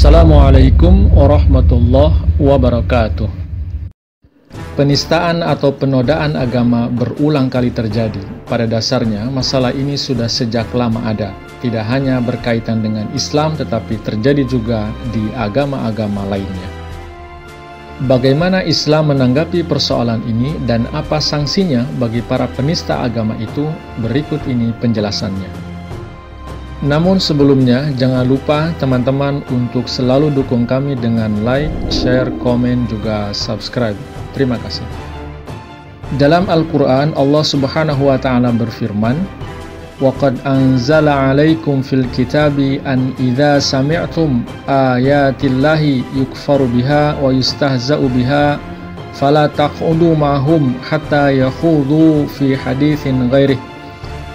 Assalamualaikum warahmatullahi wabarakatuh. Penistaan atau penodaan agama berulang kali terjadi. Pada dasarnya, masalah ini sudah sejak lama ada. Tidak hanya berkaitan dengan Islam, tetapi terjadi juga di agama-agama lainnya. Bagaimana Islam menanggapi persoalan ini dan apa sanksinya bagi para penista agama itu? Berikut ini penjelasannya. Namun sebelumnya, jangan lupa teman-teman untuk selalu dukung kami dengan like, share, komen, juga subscribe. Terima kasih. Dalam Al-Quran, Allah Subhanahu wa Ta'ala berfirman, وَقَدْ أَنزَلَ عَلَيْكُمْ فِي الْكِتَابِ أَنْ إِذَا سَمِعْتُمْ آيَاتِ اللَّهِ يُكْفَرُ بِهَا وَيُسْتَهْزَأُ بِهَا فَلَا تَقْعُدُوا مَعَهُمْ حَتَّى يَخُوضُوا فِي حَدِيثٍ غَيْرِهِ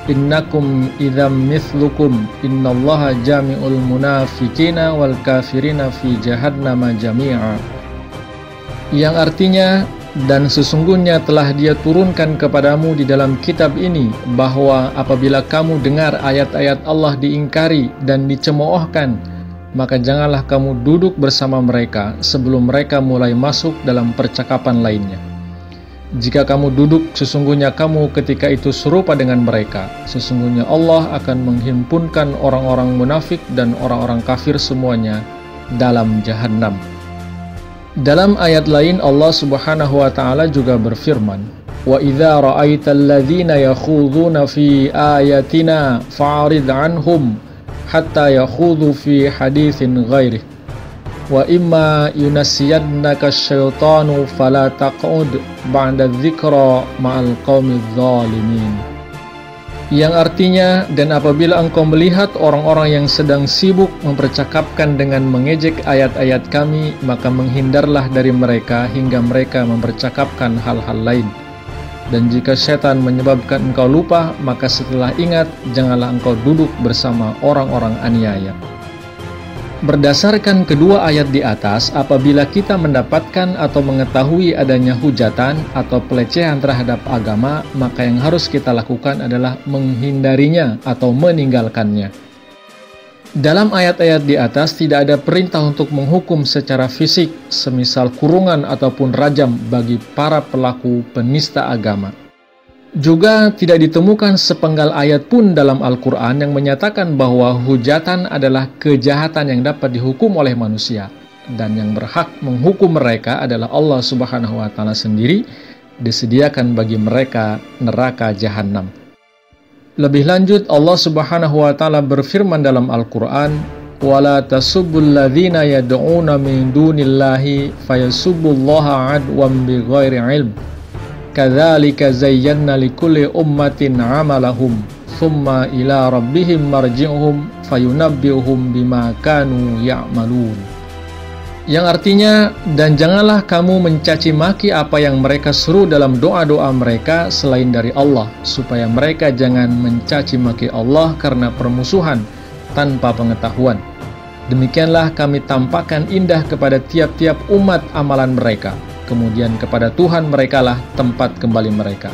Innakum idzam mithlukum innallaha jami'ul munafiqina wal kafirina fi jahannama jami'a. Yang artinya, dan sesungguhnya telah Dia turunkan kepadamu di dalam kitab ini bahwa apabila kamu dengar ayat-ayat Allah diingkari dan dicemoohkan, maka janganlah kamu duduk bersama mereka sebelum mereka mulai masuk dalam percakapan lainnya. Jika kamu duduk, sesungguhnya kamu ketika itu serupa dengan mereka. Sesungguhnya Allah akan menghimpunkan orang-orang munafik dan orang-orang kafir semuanya dalam jahannam. Dalam ayat lain, Allah Subhanahu wa Ta'ala juga berfirman, "Wa idza ra'aital ladzina yakhuduna fi ayatina fa'rid 'anhum hatta yakhudhu fi haditsin ghairihi. Wa imma yunassiyannaka syaitanu fala taq'ud ba'da dzikra ma'al qaumidz zalimin." Yang artinya, dan apabila engkau melihat orang-orang yang sedang sibuk mempercakapkan dengan mengejek ayat-ayat kami, maka menghindarlah dari mereka hingga mereka mempercakapkan hal-hal lain. Dan jika setan menyebabkan engkau lupa, maka setelah ingat, janganlah engkau duduk bersama orang-orang aniaya. Berdasarkan kedua ayat di atas, apabila kita mendapatkan atau mengetahui adanya hujatan atau pelecehan terhadap agama, maka yang harus kita lakukan adalah menghindarinya atau meninggalkannya. Dalam ayat-ayat di atas tidak ada perintah untuk menghukum secara fisik, semisal kurungan ataupun rajam bagi para pelaku penista agama. Juga tidak ditemukan sepenggal ayat pun dalam Al-Quran yang menyatakan bahwa hujatan adalah kejahatan yang dapat dihukum oleh manusia, dan yang berhak menghukum mereka adalah Allah Subhanahu wa Ta'ala sendiri. Disediakan bagi mereka neraka jahanam. Lebih lanjut, Allah Subhanahu wa Ta'ala berfirman dalam Al-Quran, وَلَا تَسُبُّوا الَّذِينَ يَدْعُونَ مِن دُونِ اللَّهِ فَيَسُبُّوا اللَّهَ عَدْوًا بِغَيْرِ عِلْمٍ Kadzalika zayyana likulli ummatin 'amalahum tsumma ila rabbihim marji'uhum fayunabbi'uhum bima kanu ya'malun. Yang artinya, dan janganlah kamu mencaci maki apa yang mereka seru dalam doa-doa mereka selain dari Allah, supaya mereka jangan mencaci maki Allah karena permusuhan tanpa pengetahuan. Demikianlah kami tampakkan indah kepada tiap-tiap umat amalan mereka. Kemudian kepada Tuhan merekalah tempat kembali mereka.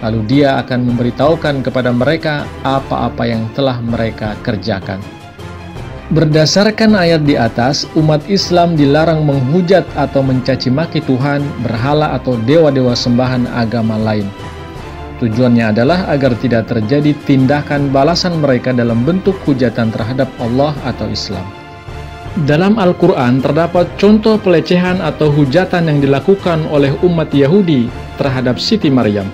Lalu Dia akan memberitahukan kepada mereka apa-apa yang telah mereka kerjakan. Berdasarkan ayat di atas, umat Islam dilarang menghujat atau mencaci maki Tuhan, berhala atau dewa-dewa sembahan agama lain. Tujuannya adalah agar tidak terjadi tindakan balasan mereka dalam bentuk hujatan terhadap Allah atau Islam. Dalam Al-Quran terdapat contoh pelecehan atau hujatan yang dilakukan oleh umat Yahudi terhadap Siti Maryam.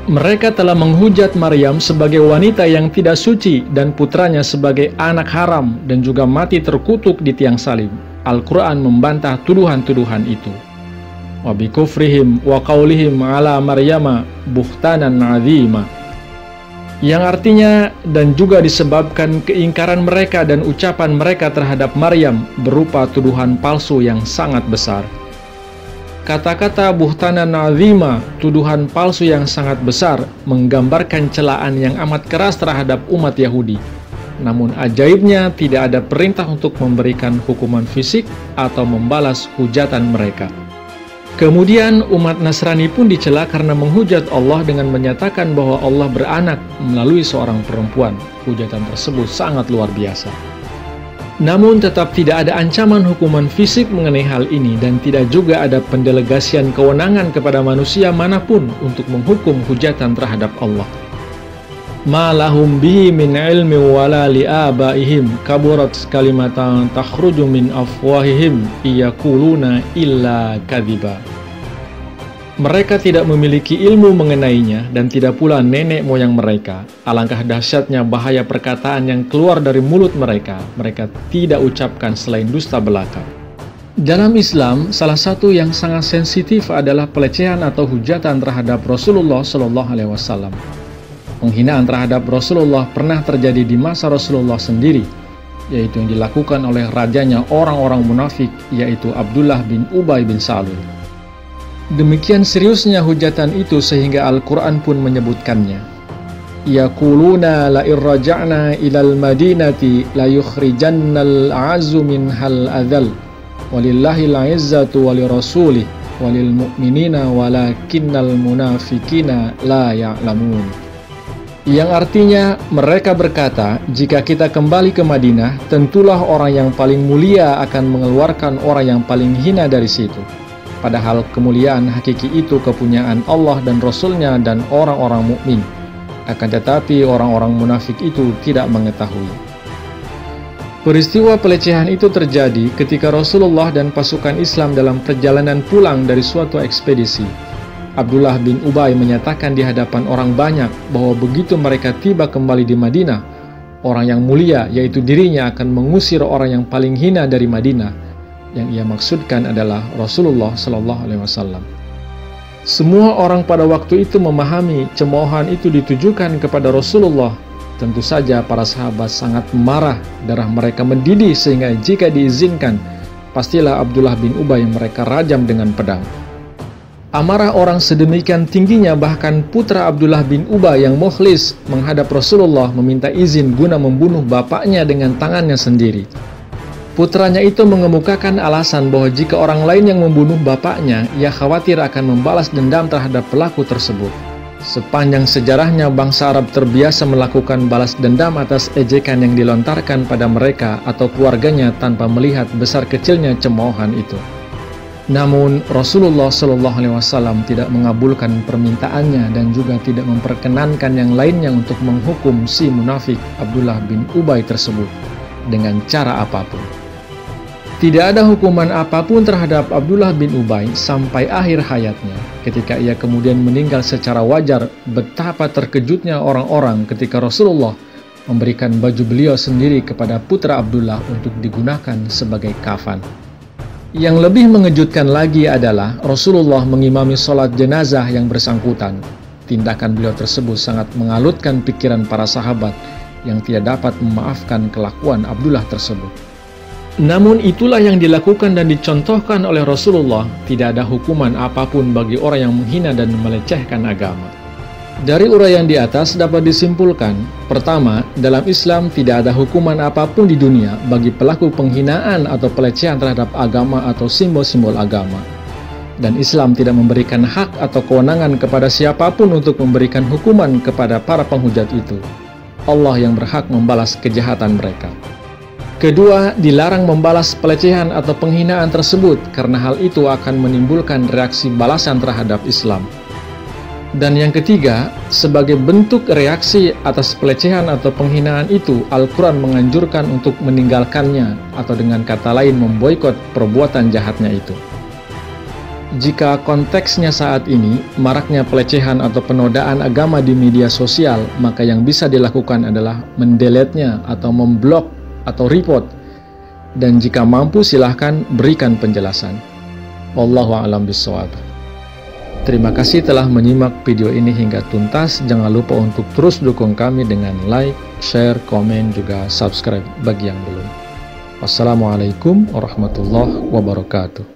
Mereka telah menghujat Maryam sebagai wanita yang tidak suci dan putranya sebagai anak haram dan juga mati terkutuk di tiang salib. Al-Quran membantah tuduhan-tuduhan itu. Wa bikufrihim wa qaulihim ala Maryama buhtanan 'azima. Yang artinya, dan juga disebabkan keingkaran mereka dan ucapan mereka terhadap Maryam berupa tuduhan palsu yang sangat besar. Kata-kata buhtanan azima, tuduhan palsu yang sangat besar, menggambarkan celaan yang amat keras terhadap umat Yahudi. Namun ajaibnya tidak ada perintah untuk memberikan hukuman fisik atau membalas hujatan mereka. Kemudian umat Nasrani pun dicela karena menghujat Allah dengan menyatakan bahwa Allah beranak melalui seorang perempuan. Hujatan tersebut sangat luar biasa. Namun tetap tidak ada ancaman hukuman fisik mengenai hal ini dan tidak juga ada pendelegasian kewenangan kepada manusia manapun untuk menghukum hujatan terhadap Allah. Ma lahum bihi min ilmi wala li'abaihim kaburat kalimatan takhruju min afwahihim iyaquluna illa kadhiba. Mereka tidak memiliki ilmu mengenainya dan tidak pula nenek moyang mereka. Alangkah dahsyatnya bahaya perkataan yang keluar dari mulut mereka. Mereka tidak ucapkan selain dusta belaka. Dalam Islam, salah satu yang sangat sensitif adalah pelecehan atau hujatan terhadap Rasulullah SAW. Penghinaan terhadap Rasulullah pernah terjadi di masa Rasulullah sendiri, yaitu yang dilakukan oleh rajanya orang-orang munafik, yaitu Abdullah bin Ubay bin Salul. Demikian seriusnya hujatan itu sehingga Al-Quran pun menyebutkannya. Yaquluna la irraja'na ilal madinati la yukhrijannal a'azzu minhal adzal walillahil 'izzatu walirasulih walil mu'minina walakinnal munafiqina la ya'lamun. Yang artinya mereka berkata, jika kita kembali ke Madinah, tentulah orang yang paling mulia akan mengeluarkan orang yang paling hina dari situ. Padahal kemuliaan hakiki itu kepunyaan Allah dan Rasul-Nya dan orang-orang mukmin. Akan tetapi orang-orang munafik itu tidak mengetahui. Peristiwa pelecehan itu terjadi ketika Rasulullah dan pasukan Islam dalam perjalanan pulang dari suatu ekspedisi. Abdullah bin Ubay menyatakan di hadapan orang banyak bahwa begitu mereka tiba kembali di Madinah, orang yang mulia, yaitu dirinya, akan mengusir orang yang paling hina dari Madinah. Yang ia maksudkan adalah Rasulullah SAW. Semua orang pada waktu itu memahami cemoohan itu ditujukan kepada Rasulullah. Tentu saja para sahabat sangat marah, darah mereka mendidih sehingga jika diizinkan, pastilah Abdullah bin Ubay mereka rajam dengan pedang. Amarah orang sedemikian tingginya bahkan putra Abdullah bin Ubay yang mukhlis menghadap Rasulullah meminta izin guna membunuh bapaknya dengan tangannya sendiri. Putranya itu mengemukakan alasan bahwa jika orang lain yang membunuh bapaknya, ia khawatir akan membalas dendam terhadap pelaku tersebut. Sepanjang sejarahnya, bangsa Arab terbiasa melakukan balas dendam atas ejekan yang dilontarkan pada mereka atau keluarganya tanpa melihat besar kecilnya cemoohan itu. Namun, Rasulullah SAW tidak mengabulkan permintaannya dan juga tidak memperkenankan yang lainnya untuk menghukum si munafik Abdullah bin Ubay tersebut dengan cara apapun. Tidak ada hukuman apapun terhadap Abdullah bin Ubay sampai akhir hayatnya. Ketika ia kemudian meninggal secara wajar, betapa terkejutnya orang-orang ketika Rasulullah memberikan baju beliau sendiri kepada putra Abdullah untuk digunakan sebagai kafan. Yang lebih mengejutkan lagi adalah Rasulullah mengimami sholat jenazah yang bersangkutan. Tindakan beliau tersebut sangat mengalutkan pikiran para sahabat yang tidak dapat memaafkan kelakuan Abdullah tersebut. Namun itulah yang dilakukan dan dicontohkan oleh Rasulullah. Tidak ada hukuman apapun bagi orang yang menghina dan melecehkan agama. Dari uraian di atas dapat disimpulkan, pertama, dalam Islam tidak ada hukuman apapun di dunia bagi pelaku penghinaan atau pelecehan terhadap agama atau simbol-simbol agama. Dan Islam tidak memberikan hak atau kewenangan kepada siapapun untuk memberikan hukuman kepada para penghujat itu. Allah yang berhak membalas kejahatan mereka. Kedua, dilarang membalas pelecehan atau penghinaan tersebut karena hal itu akan menimbulkan reaksi balasan terhadap Islam. Dan yang ketiga, sebagai bentuk reaksi atas pelecehan atau penghinaan itu, Al-Quran menganjurkan untuk meninggalkannya atau dengan kata lain memboikot perbuatan jahatnya itu. Jika konteksnya saat ini, maraknya pelecehan atau penodaan agama di media sosial, maka yang bisa dilakukan adalah mendelete-nya atau memblok atau report, dan jika mampu silahkan berikan penjelasan. Wallahu a'lam bishawab. Terima kasih telah menyimak video ini hingga tuntas. Jangan lupa untuk terus dukung kami dengan like, share, komen, juga subscribe bagi yang belum. Wassalamualaikum warahmatullahi wabarakatuh.